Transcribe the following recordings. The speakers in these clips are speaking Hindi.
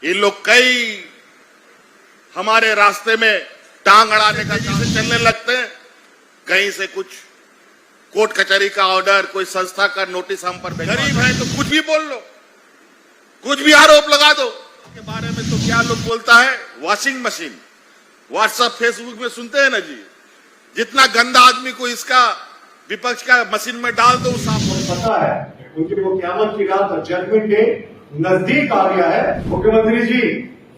ये लोग कई हमारे रास्ते में टांग अड़ाने का से चलने लगते हैं। कहीं से कुछ कोर्ट कचहरी का ऑर्डर, कोई संस्था का नोटिस हम पर भेजा। गरीब है तो कुछ भी बोल लो, कुछ भी आरोप लगा दो। के बारे में तो क्या लोग बोलता है, वॉशिंग मशीन। व्हाट्सएप फेसबुक में सुनते हैं ना जी, जितना गंदा आदमी को इसका विपक्ष का मशीन में डाल दो साफ हो। पता है क्योंकि वो क़यामत की रात और जजमेंट डे नजदीक आ गया है। मुख्यमंत्री जी,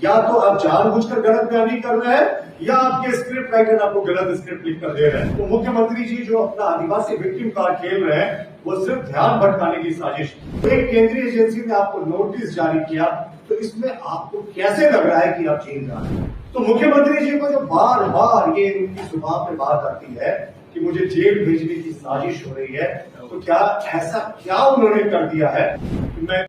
या तो आप जानबूझकर गलत बयानी कर रहे हैं या आपके स्क्रिप्ट राइटर आपको गलत स्क्रिप्ट लिख कर दे रहे हैं। तो मुख्यमंत्री जी जो अपना आदिवासी विक्टिम कार्ड खेल रहे हैं वो सिर्फ ध्यान भटकाने की साजिश। एक केंद्रीय एजेंसी ने आपको नोटिस जारी किया तो इसमें आपको कैसे लग रहा है कि आप जेल जा रहे हैं? तो मुख्यमंत्री जी को जो बार बार ये उनकी जुबान पे बात आती है कि मुझे जेल भेजने की साजिश हो रही है, तो क्या ऐसा क्या उन्होंने कर दिया है कि मैं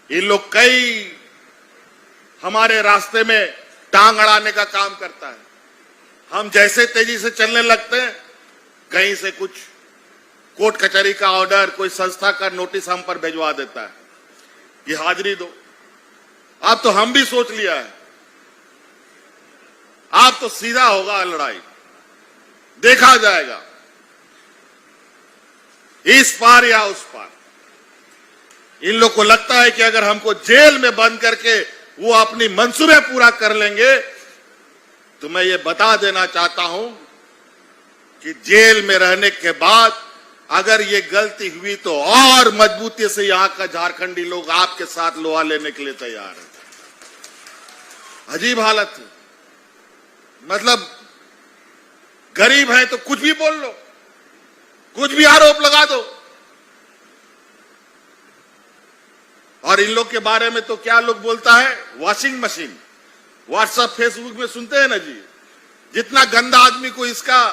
ये लोग कई हमारे रास्ते में टांग अड़ाने का काम करता है। हम जैसे तेजी से चलने लगते हैं, कहीं से कुछ कोर्ट कचहरी का ऑर्डर, कोई संस्था का नोटिस हम पर भिजवा देता है कि हाजिरी दो। अब तो हम भी सोच लिया है, अब तो सीधा होगा लड़ाई, देखा जाएगा इस पार या उस पार। इन लोग को लगता है कि अगर हमको जेल में बंद करके वो अपनी मंसूबे पूरा कर लेंगे, तो मैं ये बता देना चाहता हूं कि जेल में रहने के बाद अगर ये गलती हुई तो और मजबूती से यहां का झारखंडी लोग आपके साथ लोहा लेने के लिए तैयार है। अजीब हालत है। मतलब गरीब है तो कुछ भी बोल लो, कुछ भी आरोप लगा दो। और इन लोग के बारे में तो क्या लोग बोलता है, वॉशिंग मशीन। व्हाट्सएप फेसबुक में सुनते हैं ना जी, जितना गंदा आदमी को इसका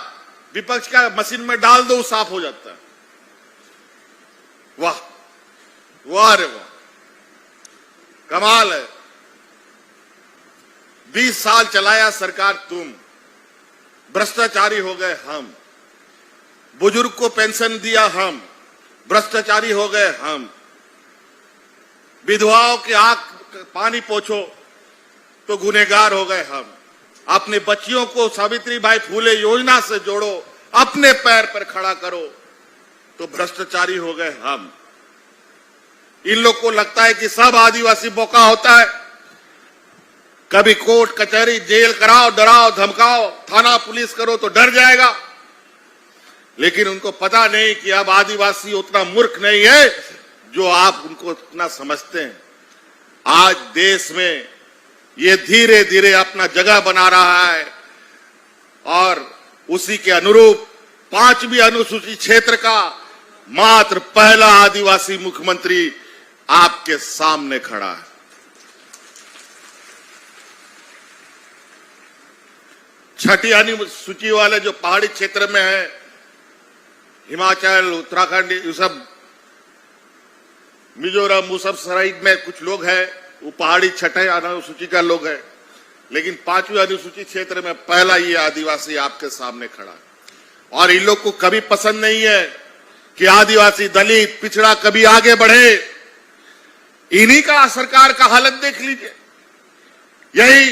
विपक्ष का मशीन में डाल दो साफ हो जाता है। वाह वाह रे वाह, कमाल है। 20 साल चलाया सरकार तुम, भ्रष्टाचारी हो गए हम। बुजुर्ग को पेंशन दिया हम, भ्रष्टाचारी हो गए हम। विधवाओं की आंख पानी पोछो तो गुनहगार हो गए हम। अपने बच्चियों को सावित्रीबाई फूले योजना से जोड़ो, अपने पैर पर खड़ा करो तो भ्रष्टाचारी हो गए हम। इन लोग को लगता है कि सब आदिवासी बोका होता है। कभी कोर्ट कचहरी जेल कराओ, डराओ धमकाओ, थाना पुलिस करो तो डर जाएगा। लेकिन उनको पता नहीं कि अब आदिवासी उतना मूर्ख नहीं है जो आप उनको उतना समझते हैं। आज देश में ये धीरे धीरे अपना जगह बना रहा है और उसी के अनुरूप 5वीं अनुसूचित क्षेत्र का मात्र पहला आदिवासी मुख्यमंत्री आपके सामने खड़ा है। छठी अनुसूची वाले जो पहाड़ी क्षेत्र में है, हिमाचल, उत्तराखंड, ये सब मिजोरम, मुसफसराई में कुछ लोग हैं, वो पहाड़ी छठे अनुसूची का लोग है। लेकिन 5वीं अनुसूचित क्षेत्र में पहला ये आदिवासी आपके सामने खड़ा है। और इन लोग को कभी पसंद नहीं है कि आदिवासी, दलित, पिछड़ा कभी आगे बढ़े। इन्हीं का सरकार का हालत देख लीजिए। यही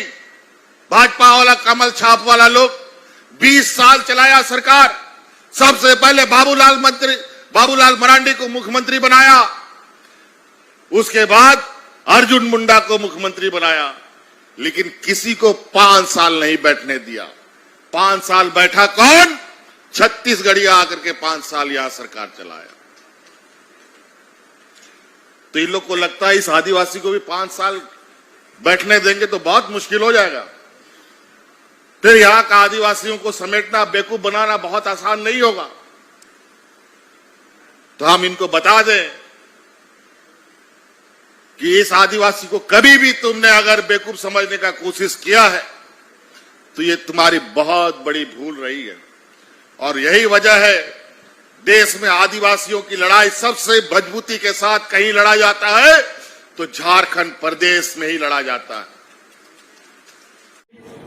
भाजपा वाला कमल छाप वाला लोग 20 साल चलाया सरकार। सबसे पहले बाबूलाल मरांडी को मुख्यमंत्री बनाया, उसके बाद अर्जुन मुंडा को मुख्यमंत्री बनाया, लेकिन किसी को 5 साल नहीं बैठने दिया। 5 साल बैठा कौन? छत्तीसगढ़िया आकर के 5 साल यहां सरकार चलाया। तो इन लोग को लगता है इस आदिवासी को भी 5 साल बैठने देंगे तो बहुत मुश्किल हो जाएगा। फिर यहां का आदिवासियों को समेटना, बेवकूफ बनाना बहुत आसान नहीं होगा। तो हम इनको बता दें कि इस आदिवासी को कभी भी तुमने अगर बेवकूफ समझने का कोशिश किया है तो ये तुम्हारी बहुत बड़ी भूल रही है। और यही वजह है देश में आदिवासियों की लड़ाई सबसे मजबूती के साथ कहीं लड़ा जाता है तो झारखंड प्रदेश में ही लड़ा जाता है।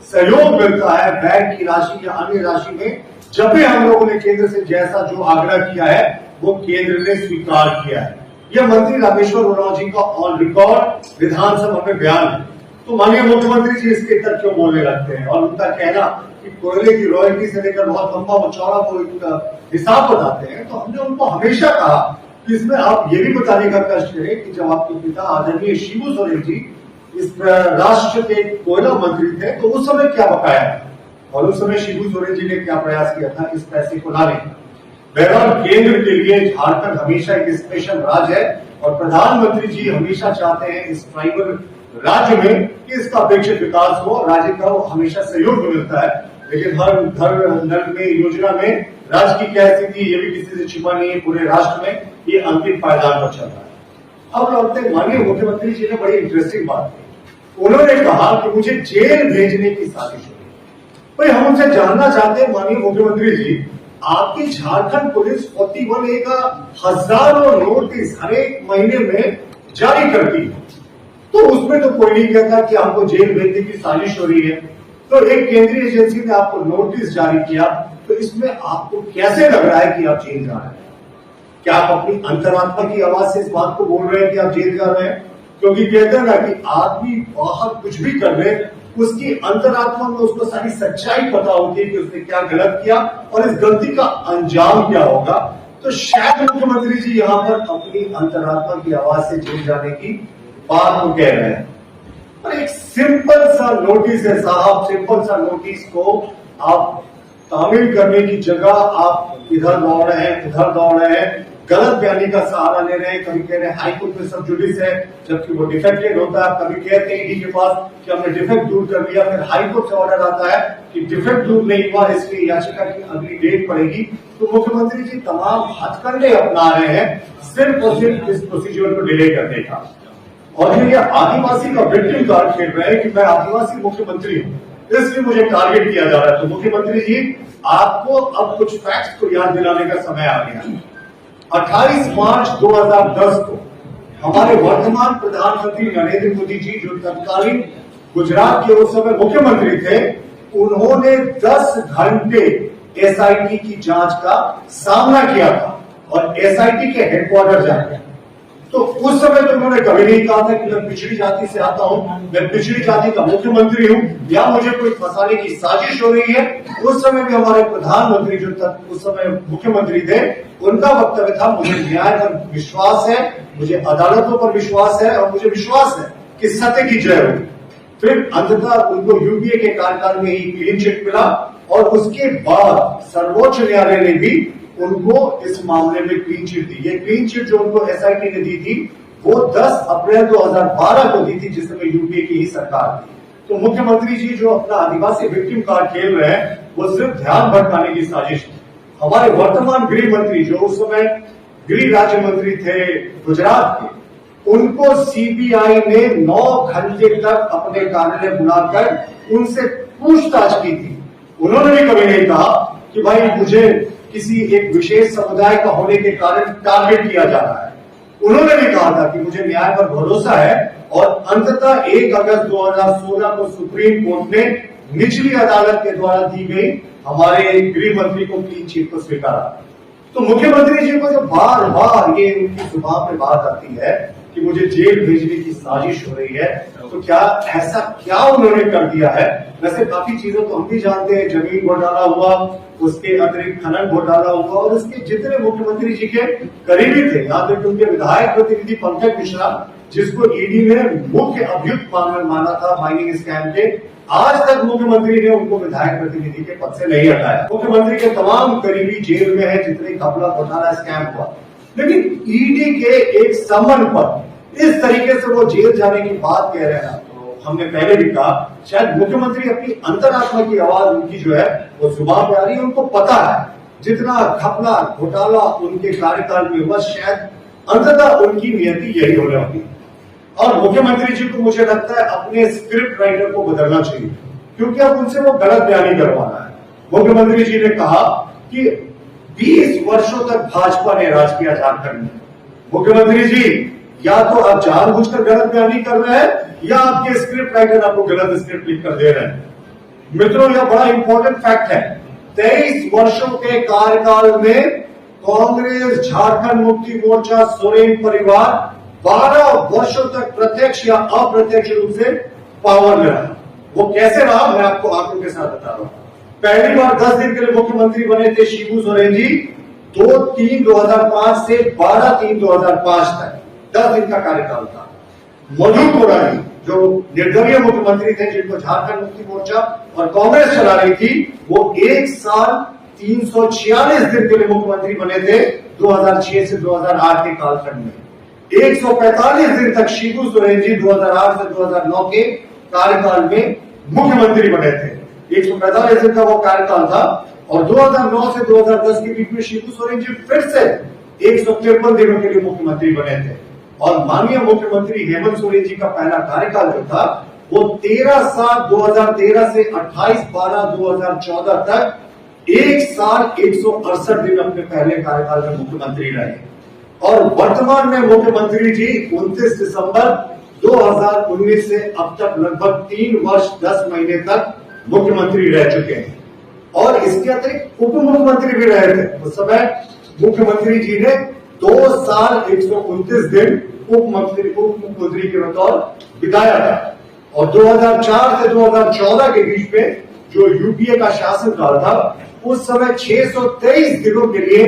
सहयोग मिलता है बैंक की राशि या अन्य राशि में जब भी हम लोगों ने केंद्र से जैसा जो आग्रह किया है वो केंद्र ने स्वीकार किया है। यह मंत्री रामेश्वर उरांव जी का ऑन रिकॉर्ड विधानसभा में बयान है। तो माननीय मुख्यमंत्री जी इसके इतर क्यों बोलने लगते हैं और उनका कहना कि कोयले की रॉयल्टी से लेकर बहुत लंबा चौड़ा वो एक हिसाब बताते हैं। तो हमने उनको हमेशा कहा कि इसमें आप ये भी बताने का कष्ट करें कि जब आपके पिता आदरणीय शिबू सोरेन जी इस राष्ट्र के कोयला मंत्री थे तो उस समय क्या बकाया था और उस समय शिबू सोरेन जी ने क्या प्रयास किया था इस पैसे को लाने का। बहरहाल केंद्र के लिए झारखंड हमेशा एक स्पेशल राज्य है और प्रधानमंत्री जी हमेशा चाहते हैं इस ट्राइबल राज्य में कि इसका अपेक्षित विकास हो, राज्य का हमेशा सहयोग मिलता है। लेकिन हर घर नल में योजना में राज्य की क्या स्थिति ये भी किसी से छिपा नहीं है, पूरे राष्ट्र में ये अंतिम पायदान पर चल रहा है। अब लौटते माननीय मुख्यमंत्री जी ने बड़ी इंटरेस्टिंग बात की। उन्होंने कहा कि मुझे जेल भेजने की साजिश हुई। भाई हम उनसे जानना चाहते हैं माननीय मुख्यमंत्री जी, आपकी झारखंड पुलिस 41A का हजारों नोटिस हर एक महीने में जारी करती है, तो उसमें तो कोई नहीं कहता कि हमको जेल भेजने की साजिश हो रही है। तो एक केंद्रीय एजेंसी ने आपको नोटिस जारी किया, तो इसमें आपको कैसे लग रहा है कि आप जेल जा रहे हैं? क्या आप अपनी अंतरात्मा की आवाज से इस बात को बोल रहे हैं कि आप जेल जा रहे हैं? क्योंकि कहते हैं ना कि आदमी बाहर कुछ भी कर ले, उसकी अंतरात्मा में उसको सारी सच्चाई पता होती है कि उसने क्या गलत किया और इस गलती का अंजाम क्या होगा। तो शायद मुख्यमंत्री जी यहाँ पर अपनी अंतरात्मा की आवाज से जेल जाने की बात को कह रहे हैं। और एक सिंपल सा नोटिस है साहब, सिंपल सा नोटिस को आप तामील करने की जगह आप इधर दौड़ रहे हैं उधर दौड़ रहे हैं, गलत बयानी का सहारा ले रहे हैं। कभी कह रहे हैं हाईकोर्ट में सब जुडिस है जबकि वो डिफेक्टेड होता है, कभी कहते हैं ईडी के पास कि हमने डिफेक्ट दूर कर लिया, फिर हाईकोर्ट से ऑर्डर आता है कि डिफेक्ट दूर नहीं हुआ, इसलिए याचिका की अगली डेट पड़ेगी। तो मुख्यमंत्री जी तमाम हथकंडे अपना रहे हैं सिर्फ और सिर्फ इस प्रोसीजर को डिले करने का। और ये आदिवासी का विक्टिम कार्ड खेल रहे हैं कि मैं आदिवासी मुख्यमंत्री हूँ इसलिए मुझे टारगेट किया जा रहा है। तो मुख्यमंत्री जी आपको अब कुछ फैक्ट्स को याद दिलाने का समय आ गया। 28 मार्च 2010 को हमारे वर्तमान प्रधानमंत्री नरेंद्र मोदी जी जो तत्कालीन गुजरात के उस समय मुख्यमंत्री थे, उन्होंने 10 घंटे एसआईटी की जांच का सामना किया था और एसआईटी के हेडक्वार्टर जाकर। तो उस समय तो उन्होंने कभी नहीं कहा था कि मैं पिछड़ी जाति से आता हूं, मैं पिछड़ी जाति का मुख्यमंत्री हूं या मुझे कोई फंसाने की साजिश हो रही है। उस समय भी हमारे प्रधानमंत्री जो तक उस समय मुख्यमंत्री थे, उनका वक्तव्य था मुझे न्याय पर विश्वास है, मुझे अदालतों पर विश्वास है और मुझे विश्वास है कि सत्य की जय होगी। फिर अंततः उनको यूपीए के कार्यकाल में ही क्लीन चिट मिला और उसके बाद सर्वोच्च न्यायालय ने भी उनको इस मामले में क्लीन चिट दी। ये क्लीन चिट जो उनको एसआईटी ने दी थी वो 10 अप्रैल 2012 को दी थी जिस समय यूपीए की ही सरकार थी। तो मुख्यमंत्री जी जो अपना आदिवासी विक्टिम कार्ड खेल रहे हैं वो सिर्फ ध्यान भटकाने की साजिश है। हमारे वर्तमान गृह मंत्री जो उस समय गृह राज्य मंत्री थे गुजरात के, उनको सीबीआई ने 9 घंटे तक अपने कार्यालय बुलाकर उनसे पूछताछ की थी। उन्होंने भी कभी नहीं कहा कि भाई मुझे किसी एक विशेष समुदाय का होने के कारण टारगेट किया जा रहा है। उन्होंने भी कहा था कि मुझे न्याय पर भरोसा है और अंततः 1 अगस्त 2016 को सुप्रीम कोर्ट ने निचली अदालत के द्वारा दी गई हमारे गृह मंत्री को क्लीन चिट को स्वीकारा। तो मुख्यमंत्री जी को जब बार बार ये उनकी जुबान पे बात आती है कि मुझे जेल भेजने की साजिश हो रही है, तो क्या ऐसा क्या उन्होंने कर दिया है? वैसे काफी चीजें तो हम भी जानते हैं, जमीन घोटाला हुआ, उसके अतिरिक्त खनन घोटाला हुआ और उसके जितने मुख्यमंत्री जी के करीबी थे, यहाँ तक उनके विधायक प्रतिनिधि पंकज मिश्रा जिसको ईडी ने मुख्य अभियुक्त माना था माइनिंग स्कैम के, आज तक मुख्यमंत्री ने उनको विधायक प्रतिनिधि के पद से नहीं हटाया। मुख्यमंत्री के तमाम करीबी जेल में है जितने घपला घोटाला स्कैम हुआ, लेकिन ईडी के एक समन पर इस तरीके से वो जेल जाने की बात कह रहे हैं। तो हमने पहले भी कहा शायद मुख्यमंत्री अपनी अंतरात्मा की आवाज उनकी जो है वो जुबान पे आ रही है। उनको पता है जितना घपला घोटाला उनके कार्यकाल में हुआ शायद अंततः उनकी नियति यही होने वाली है। और मुख्यमंत्री जी को मुझे लगता है अपने स्क्रिप्ट राइटर को बदलना चाहिए क्योंकि अब उनसे वो गलत बयानी करवाना है। मुख्यमंत्री जी ने कहा कि 20 वर्षों तक भाजपा ने राज किया झारखंड में। मुख्यमंत्री जी या तो आप जानबूझकर गलत बयानी कर रहे हैं या आपके स्क्रिप्ट राइटर आपको गलत स्क्रिप्ट लिख कर दे रहे हैं। मित्रों यह बड़ा इंपॉर्टेंट फैक्ट है 23 वर्षों के कार्यकाल में कांग्रेस, झारखंड मुक्ति मोर्चा, सोरेन परिवार 12 वर्षों तक प्रत्यक्ष या अप्रत्यक्ष रूप से पावर में रहा। वो कैसे रहा, मैं आपको आंकड़ों के साथ बता रहा हूं। पहली बार 10 दिन के लिए मुख्यमंत्री बने थे शिबू सोरेन जी 2/3/2005 से 12/3/2005 तक 10 दिन का कार्यकाल था। मधु कोरानी जो निर्दलीय मुख्यमंत्री थे, जिनको झारखंड मुक्ति मोर्चा और कांग्रेस चला रही थी, वो 1 साल 346 दिन के लिए मुख्यमंत्री बने थे 2006 से 2008 के कालखंड में। 145 दिन तक शिबू सोरेन जी 2008 से 2009 के कार्यकाल में मुख्यमंत्री बने थे। 145 दिन का वो कार्यकाल था और 2009 से 2010 के बीच में शिबू सोरेन जी फिर से 153 दिनों के लिए मुख्यमंत्री बने थे। और माननीय मुख्यमंत्री हेमंत सोरेन जी का पहला कार्यकाल जो था वो 13/7/2013 से 28/12/2014 तक 1 साल 168 दिन अपने पहले कार्यकाल में मुख्यमंत्री रहे। और वर्तमान में मुख्यमंत्री जी 29 दिसंबर 2019 से अब तक लगभग 3 वर्ष 10 महीने तक मुख्यमंत्री रह चुके हैं। और इसके अतिरिक्त उप मुख्यमंत्री भी रहे थे। उस समय मुख्यमंत्री जी ने 2 साल 129 दिन उप मुख्यमंत्री के बतौर बिताया था। और 2004 से 2014 के बीच में जो यूपीए का शासन काल था, उस समय 623 दिनों के लिए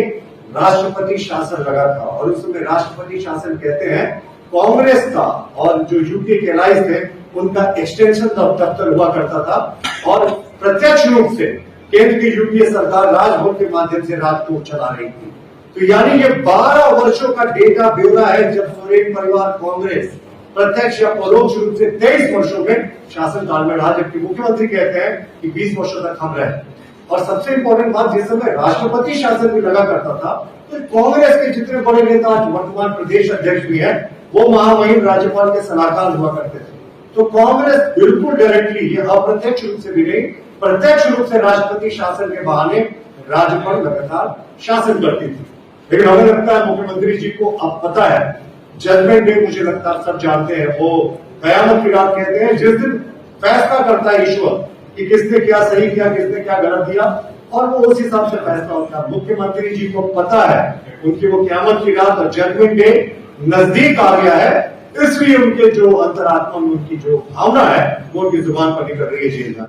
राष्ट्रपति शासन लगा था। और उस समय राष्ट्रपति शासन कहते हैं कांग्रेस का और जो यूपीए के एलाइज थे उनका एक्सटेंशन दफ्तर हुआ करता था। और प्रत्यक्ष रूप से केंद्र की यूपीए सरकार राजभवन के माध्यम से राजकोट चला रही थी। तो यानी ये 12 वर्षों का डेटा ब्यौरा है जब सोरेन परिवार कांग्रेस प्रत्यक्ष या परोक्ष रूप से 23 वर्षों में शासनकाल में रहा, जबकि मुख्यमंत्री कहते हैं कि 20 वर्षों तक हम रहे। और सबसे इंपॉर्टेंट बात, जिस समय राष्ट्रपति शासन भी लगा करता था तो कांग्रेस के जितने बड़े नेता आज वर्तमान प्रदेश अध्यक्ष भी है, वो महामहिम राज्यपाल के सलाहकार हुआ करते थे। तो कांग्रेस बिल्कुल डायरेक्टली, ये अप्रत्यक्ष रूप से भी नहीं, प्रत्यक्ष रूप से राष्ट्रपति शासन के बहाने राज्यपाल लगातार शासन करती थी। लेकिन हमें लगता है मुख्यमंत्री जी को अब पता है, जजमेंट डे मुझे लगता है सब जानते हैं, वो कयामत की रात कहते हैं, जिस दिन फैसला करता है ईश्वर कि किसने क्या सही किया, किसने क्या गलत दिया, और वो उस हिसाब से फैसला होता है। मुख्यमंत्री जी को पता है उनकी वो कयामत की रात और जजमेंट डे नजदीक आ गया है, इसलिए उनके जो अंतरात्मा में उनकी जो भावना है वो उनकी जुबान पर निकल रही है।